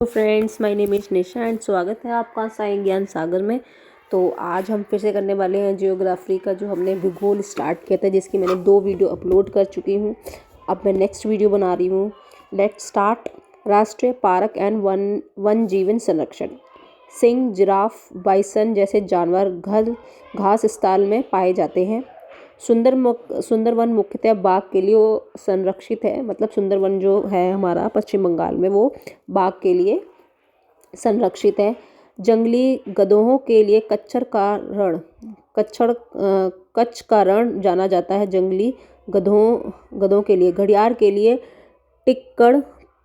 Friends, my name is Nisha and स्वागत है आपका साई ज्ञान सागर में। तो आज हम फिर से करने वाले हैं जियोग्राफी का जो हमने भूगोल स्टार्ट किया था, जिसकी मैंने 2 वीडियो अपलोड कर चुकी हूँ। अब मैं नेक्स्ट वीडियो बना रही हूँ। Let's start. राष्ट्रीय पार्क एंड वन जीवन संरक्षण। सिंह, जिराफ, बाइसन जैसे जानवर घास स्थल में पाए जाते हैं। सुंदरवन मुख्यतः बाघ के लिए वो संरक्षित है, मतलब सुंदरवन जो है हमारा पश्चिम बंगाल में, वो बाघ के लिए संरक्षित है। जंगली गधों के लिए कच्छ का रण जाना जाता है। जंगली गधों के लिए घड़ियाल के लिए टिक्कर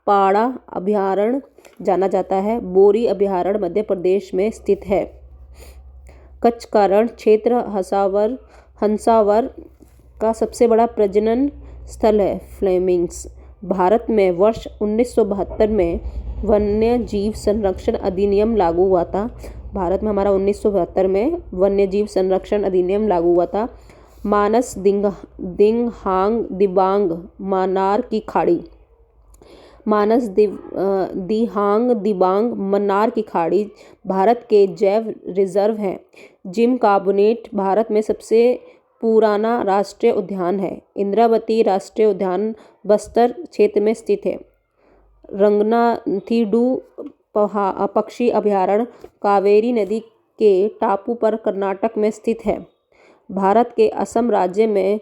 पाड़ा अभयारण्य जाना जाता है। बोरी अभयारण्य मध्य प्रदेश में स्थित है। कच्छ का रण क्षेत्र हंसावर का सबसे बड़ा प्रजनन स्थल है। फ्लेमिंग्स। भारत में वर्ष 1972 में वन्य जीव संरक्षण अधिनियम लागू हुआ था। भारत में हमारा 1972 में वन्य जीव संरक्षण अधिनियम लागू हुआ था। मानस दिंहांग दिबांग मन्नार की खाड़ी। मानस दिहांग दिबांग मन्नार की खाड़ी भारत के जैव रिजर्व हैं। जिम कार्बोनेट भारत में सबसे पुराना राष्ट्रीय उद्यान है। इंद्रावती राष्ट्रीय उद्यान बस्तर क्षेत्र में स्थित है। रंगनाथिडू पक्षी अभयारण्य कावेरी नदी के टापू पर कर्नाटक में स्थित है। भारत के असम राज्य में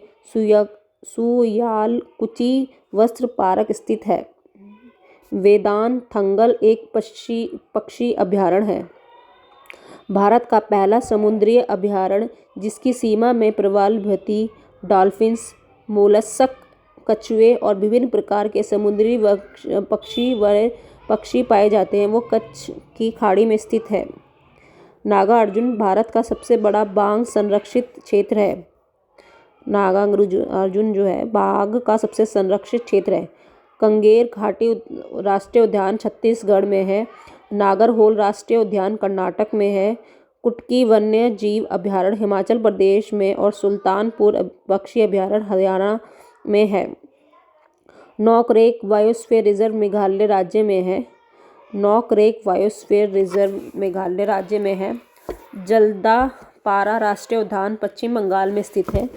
सुयालकुची वस्त्र पार्क स्थित है। वेदांत थंगल एक पक्षी अभयारण्य है। भारत का पहला समुद्री अभयारण्य, जिसकी सीमा में प्रवालभाती, डॉल्फिन्स, मोलस्क, कछुए और विभिन्न प्रकार के समुद्री पक्षी पाए जाते हैं, वो कच्छ की खाड़ी में स्थित है। नागार्जुन भारत का सबसे बड़ा बाघ संरक्षित क्षेत्र है। नागार्जुन जो है बाघ का सबसे संरक्षित क्षेत्र है। कंगेर घाटी राष्ट्रीय उद्यान छत्तीसगढ़ में है। नागरहोल राष्ट्रीय उद्यान कर्नाटक में है। कुटकी वन्य जीव अभयारण्य हिमाचल प्रदेश में और सुल्तानपुर पक्षी अभयारण्य हरियाणा में है। नॉकरेक बायोस्फीयर रिजर्व मेघालय राज्य में है। नॉकरेक बायोस्फीयर रिजर्व मेघालय राज्य में है। जल्दापारा राष्ट्रीय उद्यान पश्चिम बंगाल में स्थित है।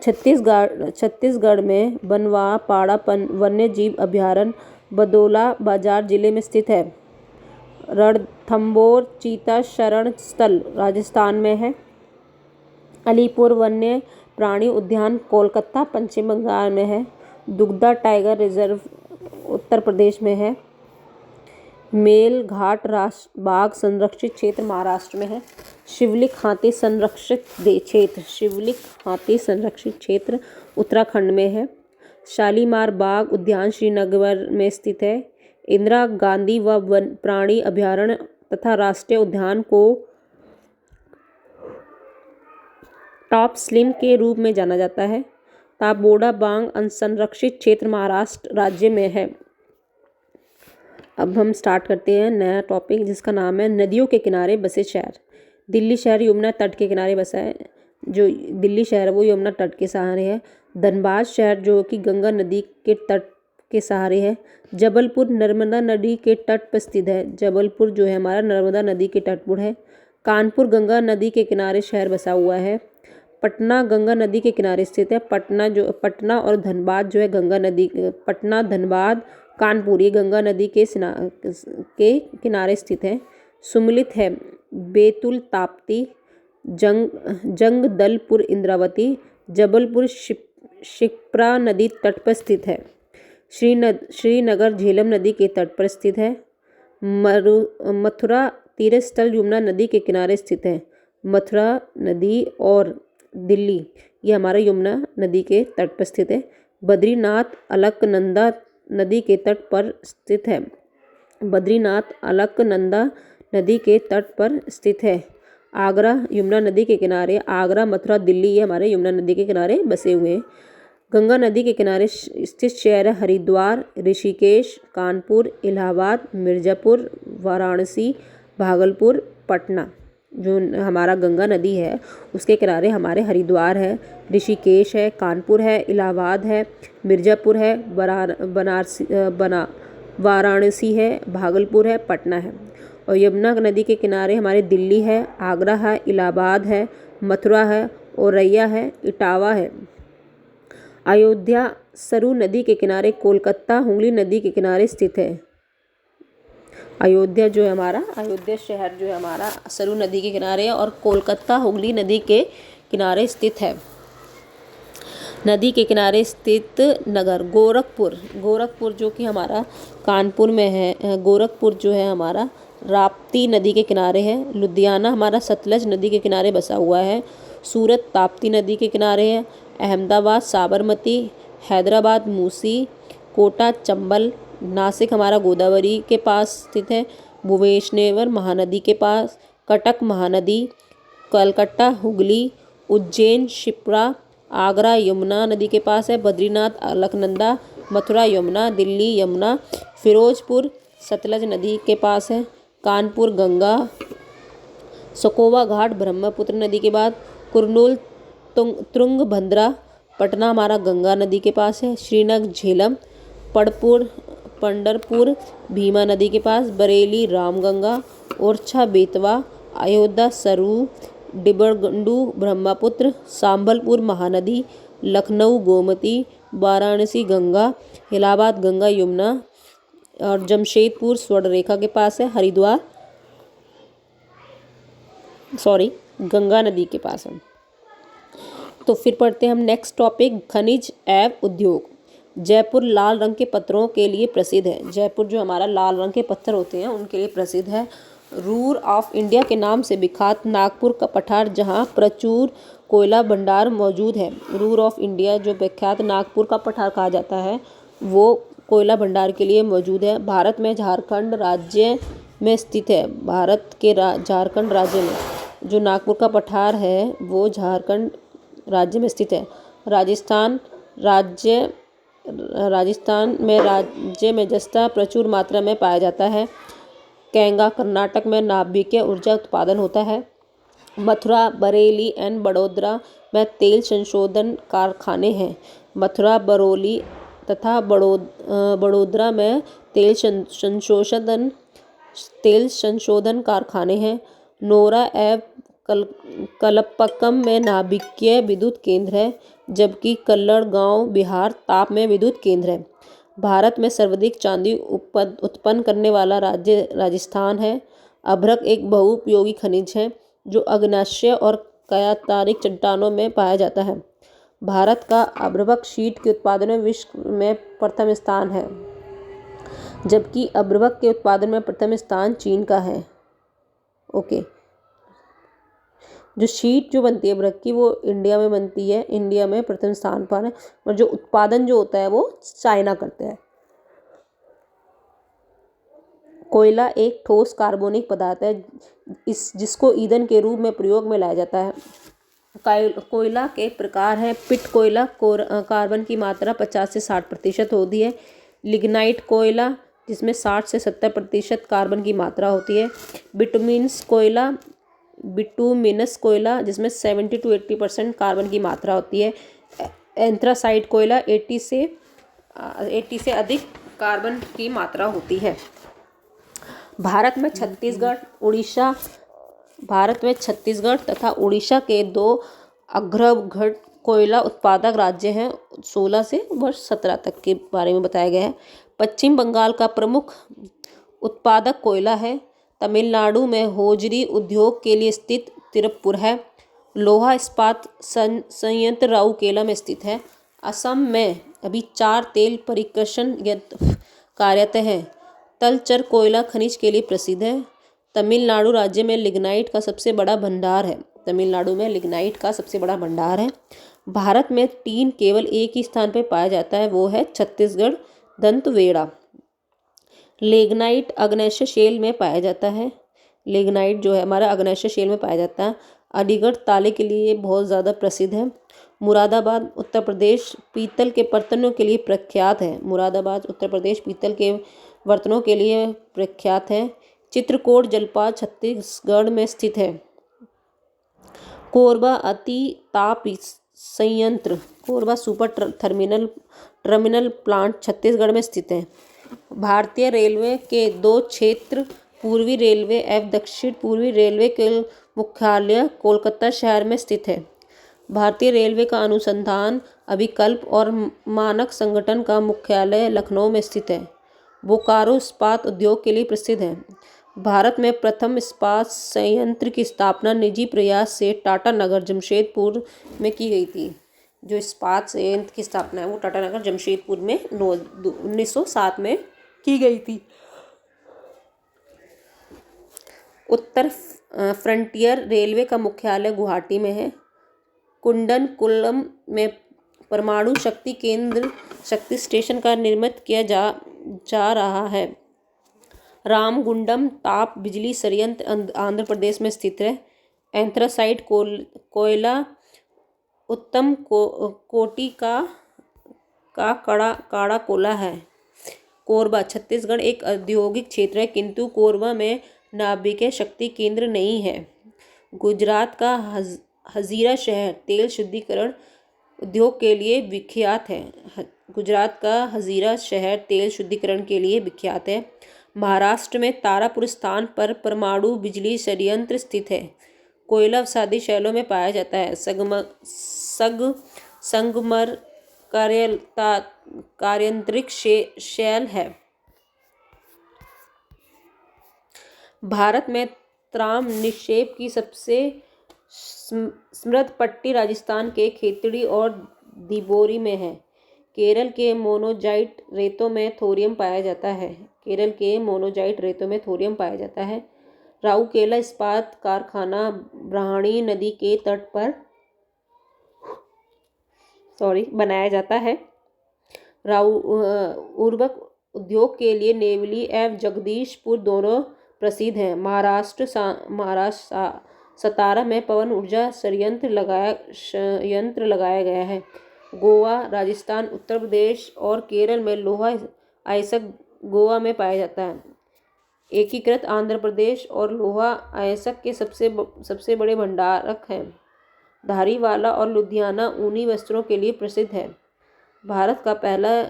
छत्तीसगढ़ में बनवापाड़ा वन्य जीव अभयारण्य बदौला बाजार जिले में स्थित है। रणथंभौर चीता शरण स्थल राजस्थान में है। अलीपुर वन्य प्राणी उद्यान कोलकाता पश्चिम बंगाल में है। दुगदा टाइगर रिजर्व उत्तर प्रदेश में है। मेलघाट बाघ संरक्षित क्षेत्र महाराष्ट्र में है। शिवलिक हाथी संरक्षित क्षेत्र उत्तराखंड में है। शालीमार बाघ उद्यान श्रीनगर में स्थित है। इंदिरा गांधी वन प्राणी अभयारण्य तथा राष्ट्रीय उद्यान को टॉप स्लिम के रूप में जाना जाता है। ताबोड़ा बाघ संरक्षित क्षेत्र महाराष्ट्र राज्य में है। अब हम स्टार्ट करते हैं नया टॉपिक, जिसका नाम है नदियों के किनारे बसे शहर। दिल्ली शहर यमुना तट के किनारे बसा है। जो दिल्ली शहर है वो यमुना तट के सहारे है। धनबाद शहर जो कि गंगा नदी के तट के सहारे है। जबलपुर नर्मदा नदी के तट पर स्थित है। जबलपुर जो है हमारा नर्मदा नदी के तट पर है। कानपुर गंगा नदी के किनारे शहर बसा हुआ है। पटना गंगा नदी के किनारे स्थित है। पटना और धनबाद जो है गंगा नदी, पटना, धनबाद, कानपुर ये गंगा नदी के किनारे स्थित है। सुमिलित है बैतूल ताप्ती, जंगदलपुर इंद्रावती। जबलपुर शिप्रा नदी तट पर स्थित है। श्रीनगर झेलम नदी के तट पर स्थित है। मथुरा तीर्थ स्थल यमुना नदी के किनारे स्थित है। मथुरा नदी और दिल्ली ये हमारा यमुना नदी के तट पर स्थित है। बद्रीनाथ अलकनंदा नदी के तट पर स्थित है। बद्रीनाथ अलकनंदा नदी के तट पर स्थित है। आगरा यमुना नदी के किनारे, आगरा, मथुरा, दिल्ली ये हमारे यमुना नदी के किनारे बसे हुए हैं। गंगा नदी के किनारे स्थित शहर हरिद्वार, ऋषिकेश, कानपुर, इलाहाबाद, मिर्ज़ापुर, वाराणसी, भागलपुर, पटना। जो हमारा गंगा नदी है उसके किनारे हमारे हरिद्वार है, ऋषिकेश है, कानपुर है, इलाहाबाद है, मिर्ज़ापुर है, वाराणसी है, भागलपुर है, पटना है। और यमुना नदी के किनारे हमारे दिल्ली है, आगरा है, इलाहाबाद है, मथुरा है, औरैया है, इटावा है। अयोध्या सरयू नदी के किनारे, कोलकाता हुगली नदी के किनारे स्थित है। अयोध्या जो है हमारा, अयोध्या शहर जो है हमारा सरयू नदी के किनारे है और कोलकाता हुगली नदी के किनारे स्थित है। नदी के किनारे स्थित नगर गोरखपुर, गोरखपुर जो कि हमारा कानपुर में है। गोरखपुर जो है हमारा राप्ती नदी के किनारे है। लुधियाना हमारा सतलज नदी के किनारे बसा हुआ है। सूरत ताप्ती नदी के किनारे है। अहमदाबाद साबरमती, हैदराबाद मूसी, कोटा चंबल, नासिक हमारा गोदावरी के पास स्थित है। भुवनेश्वर महानदी के पास, कटक महानदी, कलकत्ता हुगली, उज्जैन शिप्रा, आगरा यमुना नदी के पास है। बद्रीनाथ अलकनंदा, मथुरा यमुना, दिल्ली यमुना, फिरोजपुर सतलज नदी के पास है। कानपुर गंगा, सकोवा घाट ब्रह्मपुत्र नदी के बाद, कुरनूल तुंगभद्रा, पटना हमारा गंगा नदी के पास है। श्रीनगर झेलम, पंढरपुर भीमा नदी के पास, बरेली रामगंगा, ओरछा बेतवा, अयोध्या सरयू, डिब्रूगढ़ ब्रह्मपुत्र, संबलपुर महानदी, लखनऊ गोमती, वाराणसी गंगा, इलाहाबाद गंगा यमुना और जमशेदपुर स्वर्णरेखा के पास है। हरिद्वार गंगा नदी के पास है। तो फिर पढ़ते हैं हम नेक्स्ट टॉपिक, खनिज एवं उद्योग। जयपुर लाल रंग के पत्थरों के लिए प्रसिद्ध है। जयपुर जो हमारा लाल रंग के पत्थर होते हैं उनके लिए प्रसिद्ध है। रूर ऑफ इंडिया के नाम से विख्यात नागपुर का पठार जहां प्रचुर कोयला भंडार मौजूद है। रूर ऑफ इंडिया जो विख्यात नागपुर का पठार कहा जाता है वो कोयला भंडार के लिए मौजूद है। भारत में झारखंड राज्य में स्थित है। भारत के झारखंड राज्य में जो नागपुर का पठार है वो झारखंड राज्य में स्थित है। राजस्थान में जस्ता प्रचुर मात्रा में पाया जाता है। केंगा कर्नाटक में नाभिकीय ऊर्जा उत्पादन होता है। मथुरा, बरेली एंड बड़ौदा में तेल संशोधन कारखाने हैं। मथुरा, बरौली तथा बड़ौदा में तेल संशोधन कारखाने हैं। नोरा एवं कलपक्कम में नाभिकीय विद्युत केंद्र है, जबकि कल्लड़ गांव बिहार ताप में विद्युत केंद्र है। भारत में सर्वाधिक चांदी उत्पन्न करने वाला राज्य राजस्थान है। अभ्रक एक बहुउपयोगी खनिज है जो अग्न्याशय और कायातारिक चट्टानों में पाया जाता है। भारत का अभ्रक शीट के उत्पादन में विश्व में प्रथम स्थान है, जबकि अभ्रक के उत्पादन में प्रथम स्थान चीन का है। ओके, जो शीट जो बनती है अभ्रक की वो इंडिया में बनती है, इंडिया में प्रथम स्थान पर है, और जो उत्पादन जो होता है वो चाइना करते हैं। कोयला एक ठोस कार्बनिक पदार्थ है जिसको ईंधन के रूप में प्रयोग में लाया जाता है। कोयला के प्रकार हैं। पिट कोयला, कार्बन की मात्रा 50 से 60% होती है। लिग्नाइट कोयला जिसमें 60 से 70% कार्बन की मात्रा होती है। बिटुमिनस कोयला जिसमें 70 to 80% कार्बन की मात्रा होती है। एंथ्रासाइट कोयला 80 से अधिक कार्बन की मात्रा होती है। भारत में छत्तीसगढ़ तथा उड़ीसा के 2 अग्रगण्य कोयला उत्पादक राज्य हैं। 16 से वर्ष 17 तक के बारे में बताया गया है। पश्चिम बंगाल का प्रमुख उत्पादक कोयला है। तमिलनाडु में होजरी उद्योग के लिए स्थित तिरुप्पुर है। लोहा इस्पात संयंत्र राउरकेला में स्थित है। असम में अभी 4 तेल परिक्रशन यंत्र कार्यरत हैं। तलचर कोयला खनिज के लिए प्रसिद्ध है। तमिलनाडु राज्य में लिग्नाइट का सबसे बड़ा भंडार है। भारत में टीन केवल एक ही स्थान पर पाया जाता है, वो है छत्तीसगढ़ दंतेवाड़ा। लिग्नाइट अग्नेय शेल में पाया जाता है। लिग्नाइट जो है हमारा अग्नेय शेल में पाया जाता है। अलीगढ़ ताले के लिए बहुत ज़्यादा प्रसिद्ध है। मुरादाबाद उत्तर प्रदेश पीतल के बर्तनों के लिए प्रख्यात है। चित्रकूट जलप्रपात छत्तीसगढ़ में स्थित है। कोरबा अति ताप संयंत्र, Korba super terminal plant Chhattisgarh में स्थित है। भारतीय रेलवे के दो क्षेत्र पूर्वी रेलवे एवं दक्षिण पूर्वी रेलवे के मुख्यालय कोलकाता शहर में स्थित है। भारतीय रेलवे का अनुसंधान अभिकल्प और मानक संगठन का मुख्यालय लखनऊ में स्थित है। बोकारो इस्पात उद्योग के लिए प्रसिद्ध है। भारत में प्रथम इस्पात संयंत्र की स्थापना निजी प्रयास से टाटा नगर जमशेदपुर में की गई थी। जो इस्पात संयंत्र की स्थापना है वो टाटा नगर जमशेदपुर में 1907 में की गई थी। उत्तर फ्रंटियर रेलवे का मुख्यालय गुवाहाटी में है। कुंडनकुलम में परमाणु शक्ति केंद्र शक्ति स्टेशन का निर्मित किया जा रहा है। रामगुंडम ताप बिजली संयंत्र आंध्र प्रदेश में स्थित है। एंथ्रासाइट कोयला उत्तम कोटि का काड़ा कोला है। कोरबा छत्तीसगढ़ एक औद्योगिक क्षेत्र है, किंतु कोरबा में नाभिकीय शक्ति केंद्र नहीं है। गुजरात का हजीरा शहर तेल शुद्धिकरण उद्योग के लिए विख्यात है। गुजरात का हजीरा शहर तेल शुद्धिकरण के लिए विख्यात है। महाराष्ट्र में तारापुर स्थान पर परमाणु बिजली संयंत्र स्थित है। कोयला अवसादी शैलों में पाया जाता है। संगमर कार्यांतरिक शैल है। भारत में ताम्र निक्षेप की सबसे समृद्ध पट्टी राजस्थान के खेतड़ी और दिबोरी में है। केरल के मोनोजाइट रेतों में थोरियम पाया जाता है। राउरकेला इस्पात कारखाना ब्राह्मणी नदी के तट पर बनाया जाता है। उर्वरक उद्योग के लिए नेवली एवं जगदीशपुर दोनों प्रसिद्ध हैं। महाराष्ट्र सतारा में पवन ऊर्जा संयंत्र लगाया गया है। गोवा, राजस्थान, उत्तर प्रदेश और केरल में लोहा अयस्क गोवा में पाया जाता है। एकीकृत आंध्र प्रदेश और लोहा अयस्क के सबसे बड़े भंडारक हैं। धारीवाला और लुधियाना ऊनी वस्त्रों के लिए प्रसिद्ध है। भारत का पहला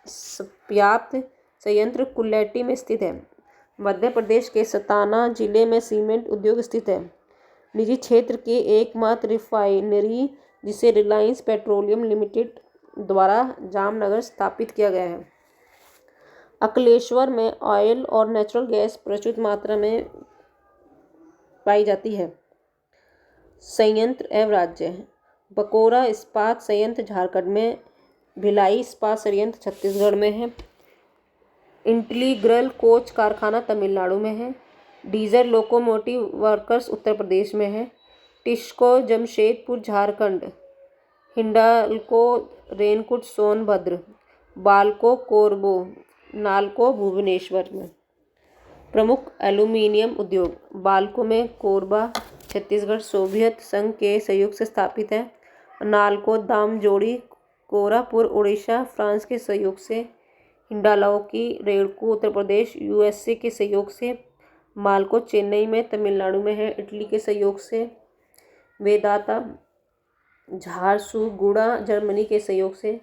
इस्पात संयंत्र कुल्लेटी में स्थित है। मध्य प्रदेश के सतना जिले में सीमेंट उद्योग स्थित है। निजी क्षेत्र की एकमात्र रिफाइनरी जिसे रिलायंस पेट्रोलियम लिमिटेड द्वारा जामनगर स्थापित किया गया है। अकलेश्वर में ऑयल और नेचुरल गैस प्रचुर मात्रा में पाई जाती है। संयंत्र एवं राज्य बकोरा इस्पात संयंत्र झारखंड में, भिलाई इस्पात संयंत्र छत्तीसगढ़ में है। इंटीग्रल कोच कारखाना तमिलनाडु में है। Diesel locomotive works Uttar Pradesh में है। टिस्को जमशेदपुर झारखंड, हिंडाल्को रेनकुट सोनभद्र, बाल्को कोरबो, नाल्को भुवनेश्वर में। प्रमुख एल्यूमीनियम उद्योग बाल्को में कोरबा छत्तीसगढ़ सोवियत संघ के सहयोग से स्थापित है। नाल्को दामजोड़ी कोरापुर उड़ीसा फ्रांस के सहयोग से। हिंडाल्को रेणुकू उत्तर प्रदेश यूएसए के सहयोग से। माल्को चेन्नई में तमिलनाडु में है इटली के सहयोग से। वेदांता झारसुगुड़ा जर्मनी के सहयोग से।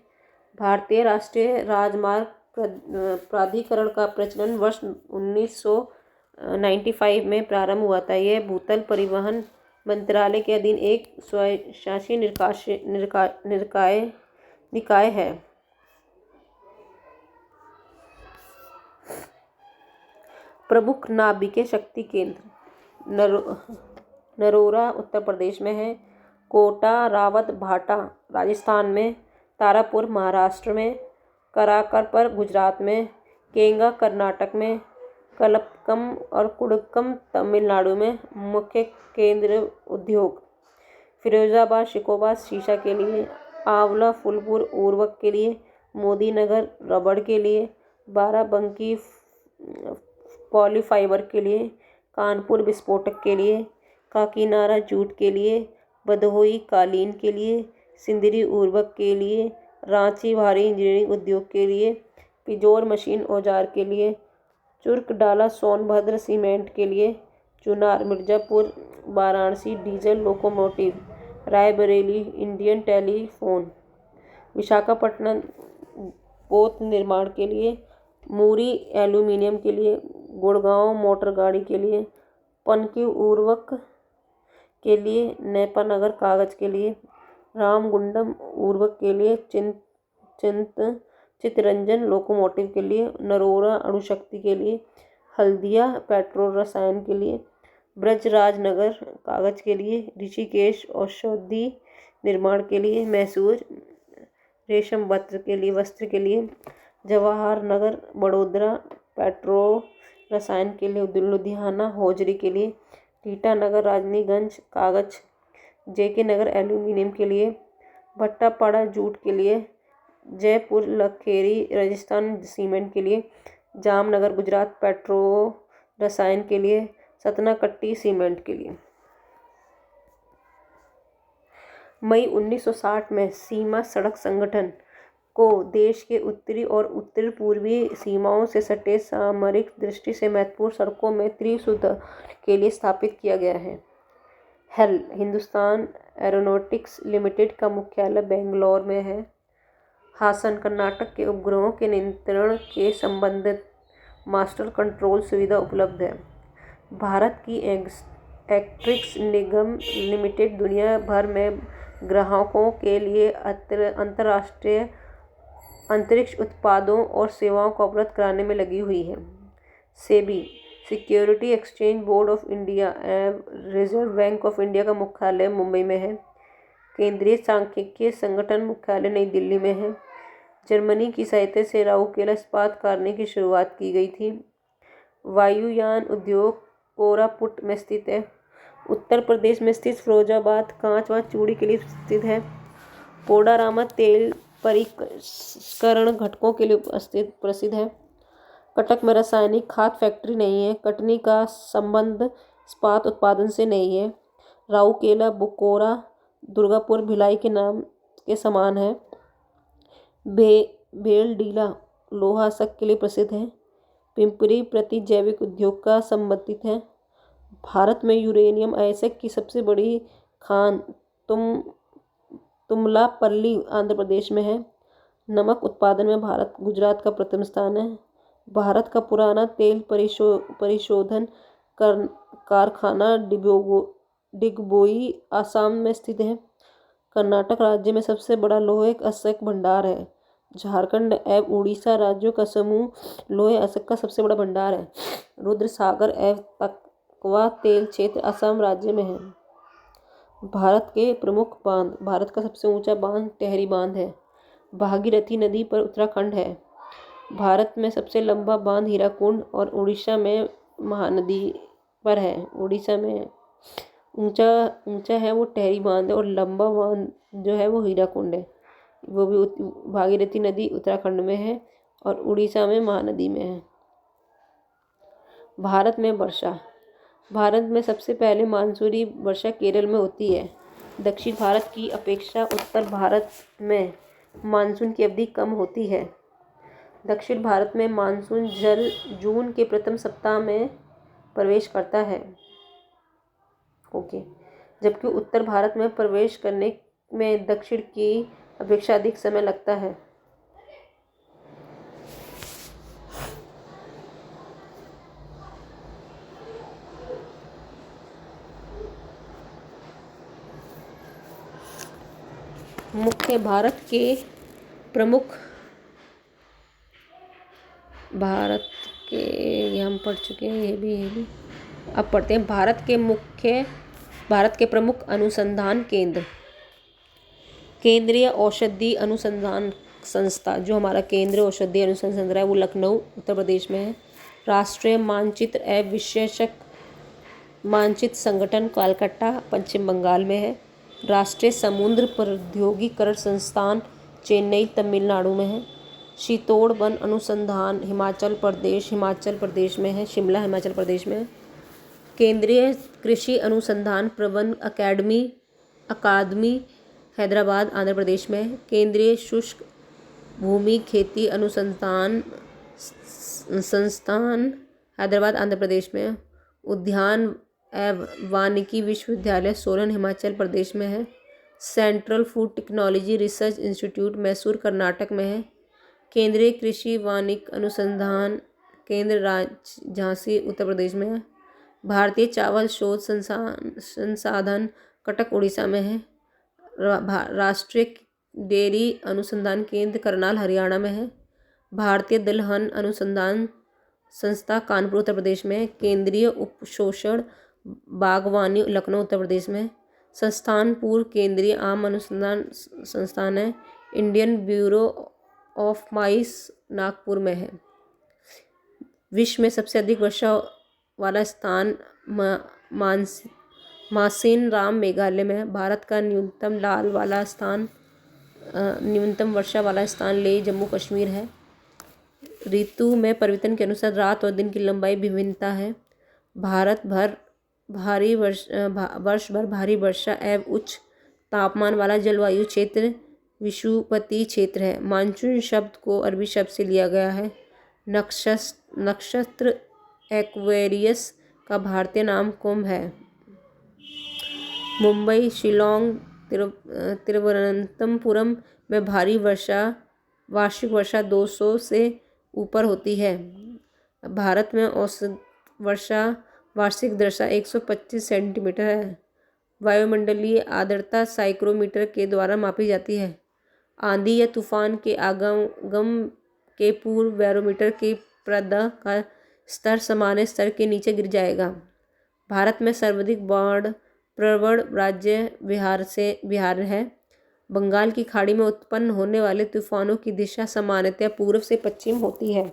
भारतीय राष्ट्रीय राजमार्ग प्राधिकरण का प्रचलन वर्ष 1995 में प्रारंभ हुआ था। यह भूतल परिवहन मंत्रालय के अधीन एक स्वशासी निकाय है। प्रमुख नाभिकीय शक्ति केंद्र नरोरा उत्तर प्रदेश में है। कोटा रावत भाटा राजस्थान में, तारापुर महाराष्ट्र में, कराकरपर गुजरात में, केंगा कर्नाटक में, कलपक्कम और कुडक्कम तमिलनाडु में। मुख्य केंद्र उद्योग फिरोजाबाद शिकोबाद शीशा के लिए, आंवला फूलपुर उर्वरक के लिए, मोदीनगर रबड़ के लिए, बाराबंकी पॉलीफाइबर के लिए, कानपुर विस्फोटक के लिए, काकीनाडा जूट के लिए, भदोही कालीन के लिए, सिंदरी उर्वरक के लिए, रांची भारी इंजीनियरिंग उद्योग के लिए, पिजौर मशीन औजार के लिए, चुर्कडाला सोनभद्र सीमेंट के लिए, Chunar Mirzapur Varanasi diesel locomotive, Raebareli Indian telephone, Visakhapatnam पोत निर्माण के लिए, मूरी एल्यूमीनियम के लिए, गुड़गांव मोटर गाड़ी के लिए, पनकी उर्वरक के लिए, नेपानगर कागज के लिए, रामगुंडम उर्वरक के लिए, चित्तरंजन लोकोमोटिव के लिए, नरोरा अणुशक्ति के लिए, हल्दिया पेट्रोल रसायन के लिए, ब्रजराजनगर कागज के लिए, ऋषिकेश औषधि निर्माण के लिए, मैसूर रेशम वस्त्र के लिए, जवाहर नगर बड़ोदरा पेट्रोल रसायन के लिए, लुधियाना हौजरी के लिए, ईटानगर राजनीगंज कागज, जेके नगर एल्यूमीनियम के लिए, भट्टापाड़ा जूट के लिए, जयपुर लखेरी राजस्थान सीमेंट के लिए, जामनगर गुजरात पेट्रोल रसायन के लिए, सतना कट्टी सीमेंट के लिए। मई 1960 में सीमा सड़क संगठन को देश के उत्तरी और उत्तर पूर्वी सीमाओं से सटे सामरिक दृष्टि से महत्वपूर्ण सड़कों में त्रिसुधार के लिए स्थापित किया गया है। हेल हिंदुस्तान एरोनॉटिक्स लिमिटेड का मुख्यालय बेंगलोर में है। हासन कर्नाटक के उपग्रहों के नियंत्रण के संबंधित मास्टर कंट्रोल सुविधा उपलब्ध है। भारत की एक्ट्रिक्स निगम लिमिटेड दुनिया भर में ग्राहकों के लिए अंतर्राष्ट्रीय अंतरिक्ष उत्पादों और सेवाओं को उपलब्ध कराने में लगी हुई है। SEBI security exchange board of India एवं रिजर्व बैंक ऑफ इंडिया का मुख्यालय मुंबई में है। केंद्रीय सांख्यिकीय संगठन मुख्यालय नई दिल्ली में है। जर्मनी की सहायता से राउरकेला इस्पात कारखाने की शुरुआत की गई थी। वायुयान उद्योग कोरापुट में स्थित है। उत्तर प्रदेश में स्थित फिरोजाबाद कांच व चूड़ी के लिए स्थित है। कोडारामा तेल परिष्करण घटकों के लिए प्रसिद्ध है। कटक में रासायनिक खाद फैक्ट्री नहीं है। कटनी का संबंध इस्पात उत्पादन से नहीं है। राउरकेला बुकोरा दुर्गापुर भिलाई के नाम के समान है। भेलडीला लोहा सक के लिए प्रसिद्ध है। पिंपरी प्रति जैविक उद्योग का संबंधित है। भारत में यूरेनियम अयस्क की सबसे बड़ी खान तुमलापल्ली आंध्र प्रदेश में है। नमक उत्पादन में भारत गुजरात का प्रथम स्थान है। भारत का पुराना तेल परिशोधन कारखाना डिगबोई आसाम में स्थित है। कर्नाटक राज्य में सबसे बड़ा लोहे अयस्क भंडार है। झारखंड एवं उड़ीसा राज्यों का समूह लोहे अयस्क का सबसे बड़ा भंडार है। रुद्रसागर एवं तकवा तेल क्षेत्र असम राज्य में है। भारत के प्रमुख बांध। भारत का सबसे ऊंचा बांध टेहरी बांध है। भागीरथी नदी पर उत्तराखंड है। भारत में सबसे लंबा बांध हीराकुंड और उड़ीसा में महानदी पर है। उड़ीसा में ऊंचा है वो टेहरी बांध है और लंबा बांध जो है वो हीराकुंड है। वो भी भागीरथी नदी उत्तराखंड में है और उड़ीसा में महानदी में है। भारत में वर्षा। भारत में सबसे पहले मानसूनी वर्षा केरल में होती है। दक्षिण भारत की अपेक्षा उत्तर भारत में मानसून की अवधि कम होती है। दक्षिण भारत में मानसून जल जून के प्रथम सप्ताह में प्रवेश करता है। जबकि उत्तर भारत में प्रवेश करने में दक्षिण की अपेक्षा अधिक समय लगता है। मुख्य भारत के ये हम पढ़ चुके हैं। ये भी अब पढ़ते हैं। भारत के प्रमुख अनुसंधान केंद्र। केंद्रीय औषधि अनुसंधान संस्था जो हमारा केंद्रीय औषधि अनुसंधान संस्था है वो लखनऊ उत्तर प्रदेश में है। राष्ट्रीय मानचित्र एवं विशेषक मानचित्र संगठन कोलकाता पश्चिम बंगाल में है। राष्ट्रीय समुद्र प्रौद्योगिकीकरण संस्थान चेन्नई तमिलनाडु में है। शीतोड़ वन अनुसंधान हिमाचल प्रदेश में है। शिमला हिमाचल प्रदेश में है। केंद्रीय कृषि अनुसंधान प्रबंध अकादमी हैदराबाद आंध्र प्रदेश में है। केंद्रीय शुष्क भूमि खेती अनुसंधान संस्थान हैदराबाद आंध्र प्रदेश में है। उद्यान एवं वानिकी विश्वविद्यालय सोलन हिमाचल प्रदेश में है। Central food technology research institute Mysore Karnataka में है। केंद्रीय कृषि वानिकी अनुसंधान केंद्र राज्य झांसी उत्तर प्रदेश में है। भारतीय चावल शोध संस्थान कटक उड़ीसा में है। राष्ट्रीय डेयरी अनुसंधान केंद्र करनाल हरियाणा में है। भारतीय दलहन अनुसंधान संस्था कानपुर उत्तर प्रदेश में है। केंद्रीय उपपोषण बागवानी लखनऊ उत्तर प्रदेश में है। संस्थान पूर्व केंद्रीय आम अनुसंधान संस्थान है। Indian bureau of mice Nagpur में है। विश्व में सबसे अधिक वर्षा वाला स्थान मासिनराम मेघालय में है। भारत का न्यूनतम वर्षा वाला स्थान लेह जम्मू कश्मीर है। ऋतु में परिवर्तन के अनुसार रात और दिन की लंबाई भिन्नता है। वर्ष भर भारी वर्षा एवं उच्च तापमान वाला जलवायु क्षेत्र विषुवतीय क्षेत्र है। मानसून शब्द को अरबी शब्द से लिया गया है। नक्षत्र एक्वेरियस का भारतीय नाम कुंभ है। मुंबई, शिलोंग, तिरुवनंतपुरम में वार्षिक वर्षा 200 से ऊपर होती है। भारत में औसत वार्षिक वर्षा 125 सेंटीमीटर है। वायुमंडलीय आर्द्रता साइक्रोमीटर के द्वारा मापी जाती है। आंधी या तूफान के आगमन के पूर्व बैरोमीटर की प्रवाह का स्तर सामान्य स्तर के नीचे गिर जाएगा। भारत में सर्वाधिक बाढ़ प्रवण राज्य बिहार है। बंगाल की खाड़ी में उत्पन्न होने वाले तूफानों की दिशा सामान्यतः पूर्व से पश्चिम होती है।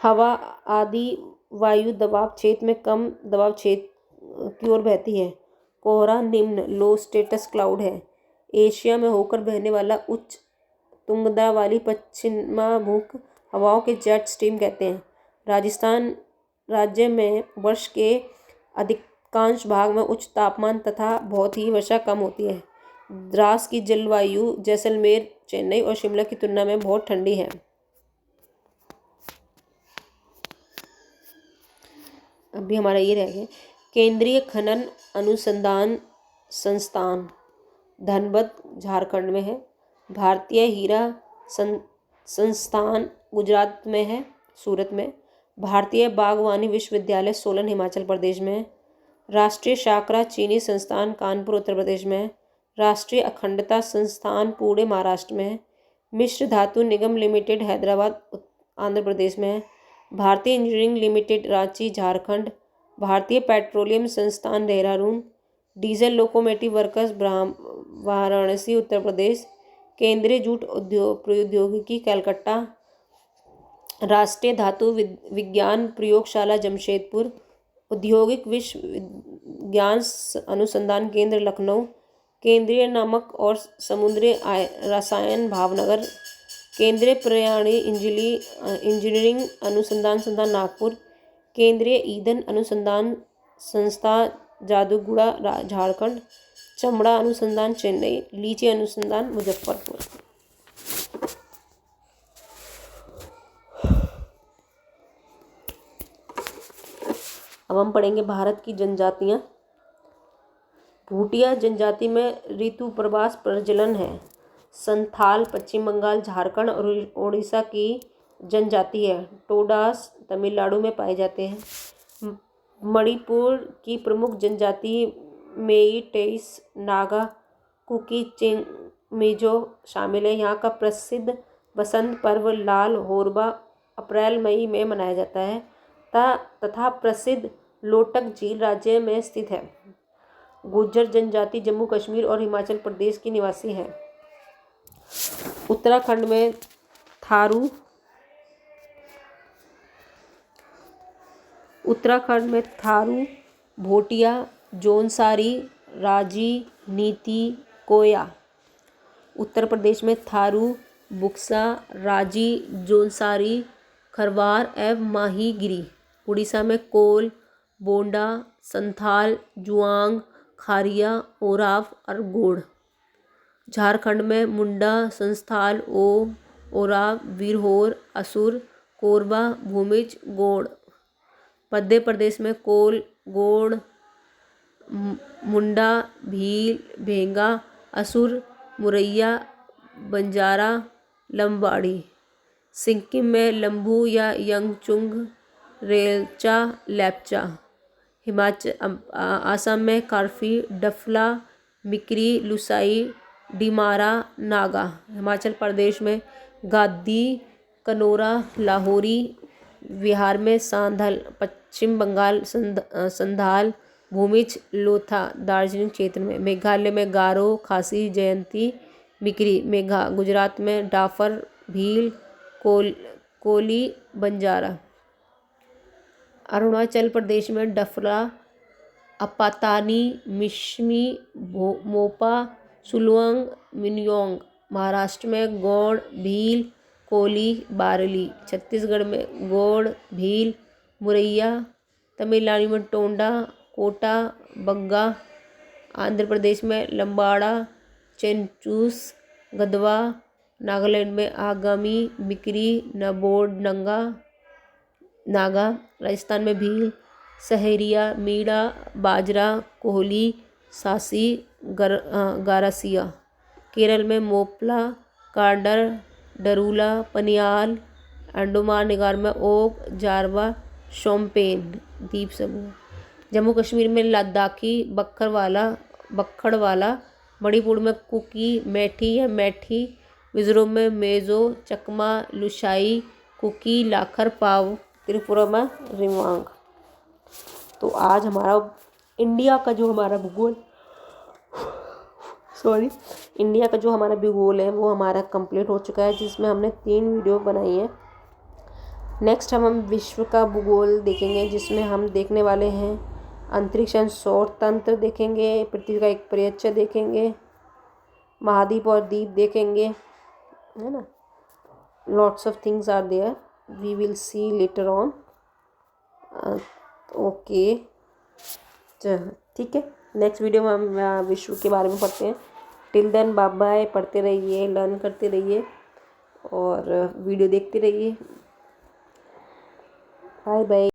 हवा आदि वायु दबाव क्षेत्र में कम दबाव क्षेत्र की ओर बहती है। कोहरा निम्न लो स्टेटस क्लाउड है। एशिया में होकर बहने वाला उच्च तुंगता वाली पश्चिमाभिमुख हवाओं के जेट स्ट्रीम कहते हैं। राजस्थान राज्य में वर्ष के अधिकांश भाग में उच्च तापमान तथा बहुत ही वर्षा कम होती है। द्रास की जलवायु जैसलमेर, चेन्नई और शिमला की तुलना में बहुत ठंडी है। अभी हमारा ये रह गया केंद्रीय खनन अनुसंधान संस्थान धनबाद झारखंड में है। भारतीय हीरा संस्थान गुजरात में है, सूरत में। भारतीय बागवानी विश्वविद्यालय सोलन हिमाचल प्रदेश में है। राष्ट्रीय शाकरा चीनी संस्थान कानपुर उत्तर प्रदेश में है। राष्ट्रीय अखंडता संस्थान पुणे महाराष्ट्र में है। मिश्र धातु निगम लिमिटेड हैदराबाद आंध्र प्रदेश में है। भारतीय इंजीनियरिंग लिमिटेड रांची झारखंड। भारतीय पेट्रोलियम संस्थान Dehradun. Diesel locomotive works Varanasi Uttar Pradesh. केंद्रीय जूट प्रौद्योगिकी कलकत्ता। राष्ट्रीय धातु विज्ञान प्रयोगशाला जमशेदपुर। औद्योगिक विज्ञान अनुसंधान केंद्र लखनऊ। केंद्रीय नमक और समुद्री रसायन भावनगर। केंद्रीय पर्यावरणीय इंजीनियरिंग अनुसंधान संस्थान नागपुर। केंद्रीय ईंधन अनुसंधान संस्था जादूगुड़ा झारखंड। चमड़ा अनुसंधान चेन्नई। लीची अनुसंधान मुजफ्फरपुर। अब हम पढ़ेंगे भारत की जनजातियां। भूटिया जनजाति में ऋतु प्रवास प्रजनन है। संथाल पश्चिम बंगाल, झारखंड और उड़ीसा की जनजाति है। टोडास तमिलनाडु में पाए जाते हैं। मणिपुर की प्रमुख जनजाति मेइटेइस, नागा, कुकी, चिंगमिजो शामिल है। यहाँ का प्रसिद्ध बसंत पर्व लाल होरबा अप्रैल मई में मनाया जाता है तथा प्रसिद्ध लोटक झील राज्य में स्थित है। गुर्जर जनजाति जम्मू कश्मीर और हिमाचल प्रदेश की निवासी है। उत्तराखंड में थारू, भोटिया, जौनसारी, राजी, नीति, कोया। उत्तर प्रदेश में थारू, बुक्सा, राजी, जौनसारी, खरवार एवं माहीगिरी। उड़ीसा में कोल, बोंडा, संथाल, जुआंग, खारिया, ओराव और गोंड। झारखंड में मुंडा, संथाल, ओराव, वीरहोर, असुर, कोरबा, भूमिज, गोंड। मध्य प्रदेश में कोल, गोंड, मुंडा, भील, भेंगा, असुर, मुरैया, बंजारा लंबाड़ी। सिक्किम में लंबू या यंगचुंग रेलचा लेपचा। हिमाचल आसाम में कार्फी डफला मिकरी लुसाई डिमारा नागा। हिमाचल प्रदेश में गाद्दी कनोरा लाहौरी। बिहार में सांधल। पश्चिम बंगाल संधाल भूमिज लोथा। दार्जिलिंग क्षेत्र में। मेघालय में गारो खासी जयंती मिकरी मेघा। गुजरात में डाफर भील कोली बंजारा। अरुणाचल प्रदेश में डफरा अपातानी मिश्मी मोपा सुलुआंग मिन्योंग। महाराष्ट्र में गौड़ भील कोली बारली। छत्तीसगढ़ में गौड़ भील मुरैया। तमिलनाडु में टोंडा कोटा बग्गा। आंध्र प्रदेश में लंबाड़ा चेंचूस गदवा। नागालैंड में आगामी मिकरी नबोड नागा। राजस्थान में भील सहरिया मीणा बाजरा कोहली सासी गारसिया। केरल में मोपला कार्डर डरूला पनियाल। अंडमान निकोबार में ओक जारवा शोम्पेन द्वीप समूह। जम्मू कश्मीर में लद्दाखी बक्खड़वाला। मणिपुर में कुकी मैठी या मैठी। मिजोरम में मेजो चकमा लुशाई कुकी लाखर पाव। त्रिपुरा में रिवांग। तो आज हमारा इंडिया का जो हमारा भूगोल है वो हमारा कंप्लीट हो चुका है, जिसमें हमने 3 वीडियो बनाई है। नेक्स्ट हम विश्व का भूगोल देखेंगे, जिसमें हम देखने वाले हैं अंतरिक्ष सौर तंत्र देखेंगे, पृथ्वी का एक परिअक्षय देखेंगे, महाद्वीप और द्वीप देखेंगे, है ना। Lots of things are there, we will see later on. Okay ठीक है, नेक्स्ट वीडियो में हम विश्व के बारे में पढ़ते हैं। Till then bye bye. पढ़ते रहिए, लर्न करते रहिए और वीडियो देखते रहिए। Bye bye.